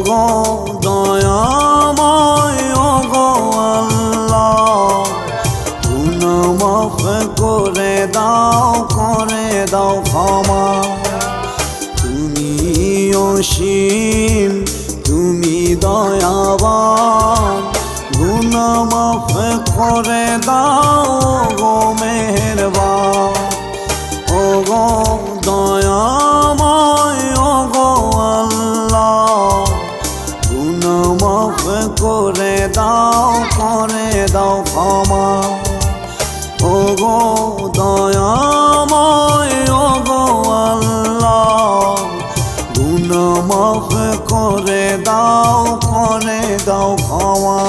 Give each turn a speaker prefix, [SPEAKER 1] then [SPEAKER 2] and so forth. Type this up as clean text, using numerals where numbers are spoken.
[SPEAKER 1] ওগো দয়াময় ওগো আল্লাহ, গুনাহ মাফ করে দাও ক্ষমা। তুমি অসীম তুমি দয়াবান, গুনাহ মাফ করে দাও গো মেহেরবান। ওগো দয়াময় ওগো আল্লাহ, গুনাহ মাফ করে দাও ক্ষমা। ওগো দয়াময় ওগো আল্লাহ, গুনাহ মাফ করে দাও ক্ষমা।